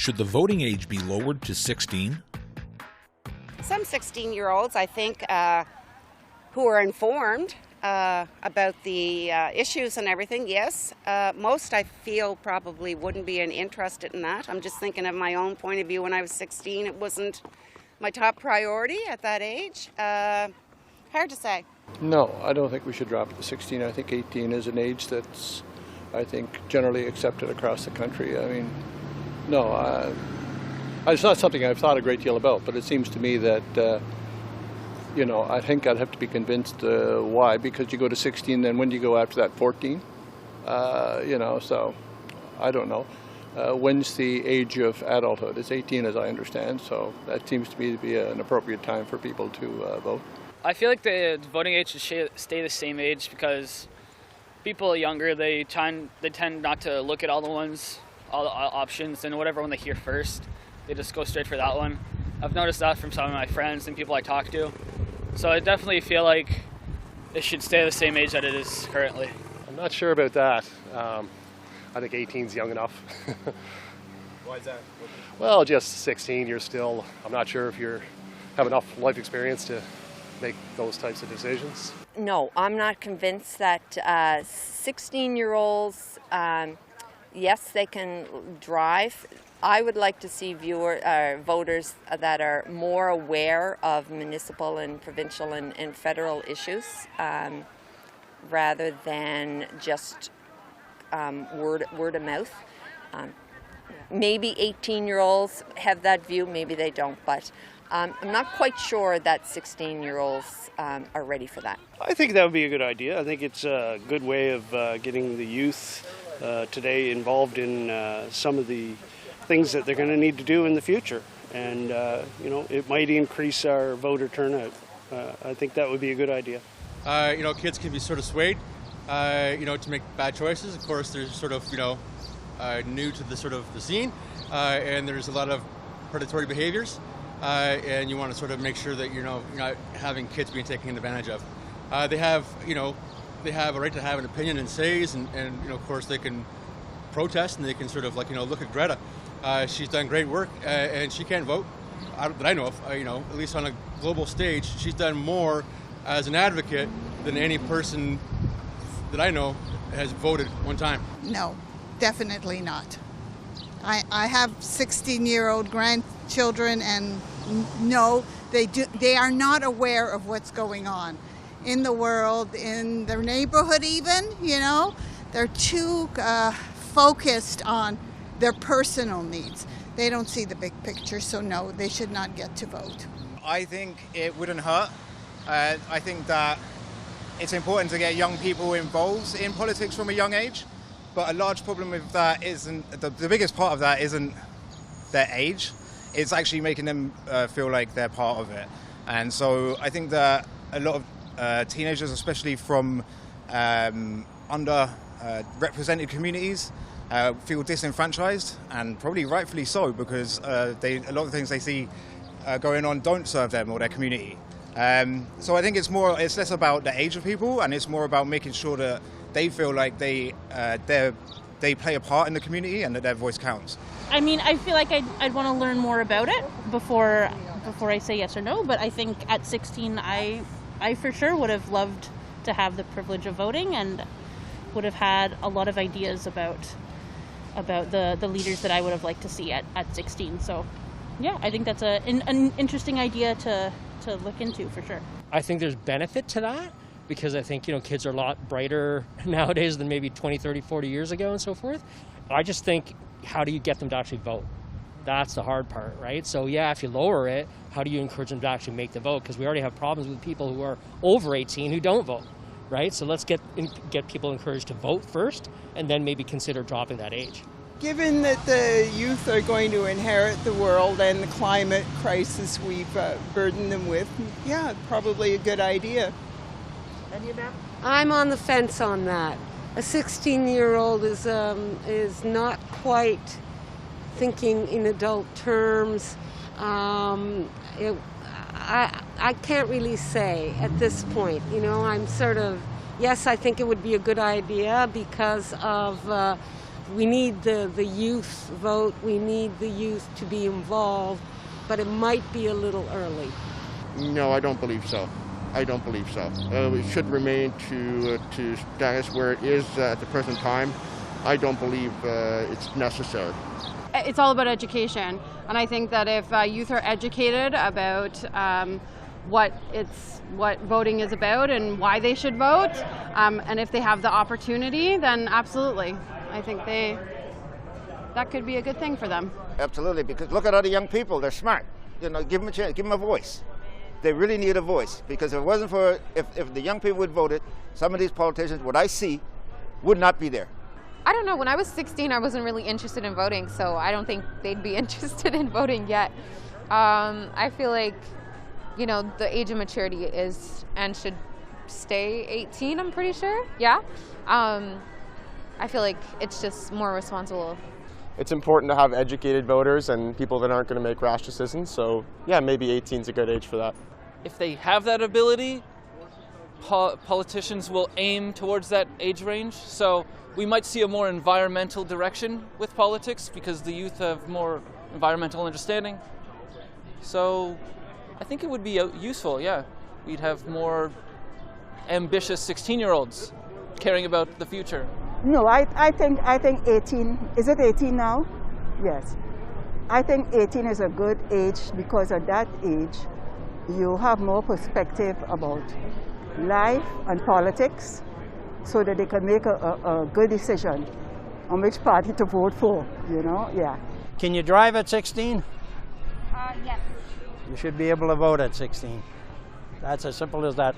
Should the voting age be lowered to 16? Some 16-year-olds, I think, who are informed about the issues and everything, yes. Most, I feel, probably wouldn't be interested in that. I'm just thinking of my own point of view. When I was 16, it wasn't my top priority at that age. Hard to say. No, I don't think we should drop it to 16. I think 18 is an age that's, I think, generally accepted across the country. I mean, no, it's not something I've thought a great deal about, but it seems to me that, you know, I think I'd have to be convinced why, because you go to 16, then when do you go after that, 14? You know, so I don't know. When's the age of adulthood? It's 18 as I understand, so that seems to me to be an appropriate time for people to vote. I feel like the voting age should stay the same age because people younger, they tend not to look at all the options, and whatever one they hear first, they just go straight for that one. I've noticed that from some of my friends and people I talk to. So I definitely feel like it should stay the same age that it is currently. I'm not sure about that. I think 18 is young enough. Why is that? Well, just 16, you're still, I'm not sure if you have enough life experience to make those types of decisions. No, I'm not convinced that 16-year-olds, yes, they can drive. I would like to see voters that are more aware of municipal and provincial and federal issues rather than just word of mouth. Maybe 18-year-olds have that view, maybe they don't, but I'm not quite sure that 16-year-olds are ready for that. I think that would be a good idea. I think it's a good way of getting the youth today involved in some of the things that they're going to need to do in the future. And, you know, it might increase our voter turnout. I think that would be a good idea. You know, kids can be sort of swayed, you know, to make bad choices. Of course, they're sort of, you know, new to the sort of the scene, and there's a lot of predatory behaviors. And you want to sort of make sure that, you know, you're not having kids being taken advantage of. They have, you know, they have a right to have an opinion and says, and you know, of course, they can protest and they can sort of, like, you know, look at Greta. She's done great work, and she can't vote, that I know of, you know, at least on a global stage. She's done more as an advocate than any person that I know has voted one time. No, definitely not. I have 16-year-old grandchildren, and no, they are not aware of what's going on in the world, in their neighborhood even, you know. They're too focused on their personal needs. They don't see the big picture, so no, they should not get to vote. I think it wouldn't hurt. I think that it's important to get young people involved in politics from a young age. But a large problem with that isn't, the biggest part of that isn't their age. It's actually making them feel like they're part of it. And so I think that a lot of teenagers, especially from underrepresented communities, feel disenfranchised, and probably rightfully so, because a lot of things they see going on don't serve them or their community. So I think it's less about the age of people, and it's more about making sure that they feel like they play a part in the community and that their voice counts. I mean, I feel like I'd want to learn more about it before I say yes or no, but I think at 16 I for sure would have loved to have the privilege of voting and would have had a lot of ideas about the leaders that I would have liked to see at 16. So yeah, I think that's an interesting idea to look into for sure. I think there's benefit to that, because I think, you know, kids are a lot brighter nowadays than maybe 20, 30, 40 years ago and so forth. I just think, how do you get them to actually vote? That's the hard part, right? So yeah, if you lower it, how do you encourage them to actually make the vote? Because we already have problems with people who are over 18 who don't vote, right? So let's get people encouraged to vote first, and then maybe consider dropping that age. Given that the youth are going to inherit the world and the climate crisis we've burdened them with, yeah, probably a good idea. I'm on the fence on that. A 16-year-old is not quite thinking in adult terms. I can't really say at this point. You know, I'm sort of, yes, I think it would be a good idea because of We need the youth vote. We need the youth to be involved, but it might be a little early. No, I don't believe so. I don't believe so. It should remain to status where it is at the present time. I don't believe it's necessary. It's all about education, and I think that if youth are educated about what voting is about and why they should vote, and if they have the opportunity, then absolutely, I think that could be a good thing for them. Absolutely, because look at all the young people; they're smart. You know, give them a chance, give them a voice. They really need a voice, because if it wasn't for if the young people would voted, some of these politicians, what I see, would not be there. I don't know. When I was 16, I wasn't really interested in voting, so I don't think they'd be interested in voting yet. I feel like, you know, the age of maturity is and should stay 18, I'm pretty sure. Yeah. I feel like it's just more responsible. It's important to have educated voters and people that aren't going to make rash decisions. So, yeah, maybe 18 is a good age for that. If they have that ability, politicians will aim towards that age range. So we might see a more environmental direction with politics because the youth have more environmental understanding. So I think it would be useful, yeah. We'd have more ambitious 16-year-olds caring about the future. No, I think 18, is it 18 now? Yes. I think 18 is a good age because at that age you have more perspective about life and politics so that they can make a good decision on which party to vote for, you know, yeah. Can you drive at 16? Yes. You should be able to vote at 16. That's as simple as that.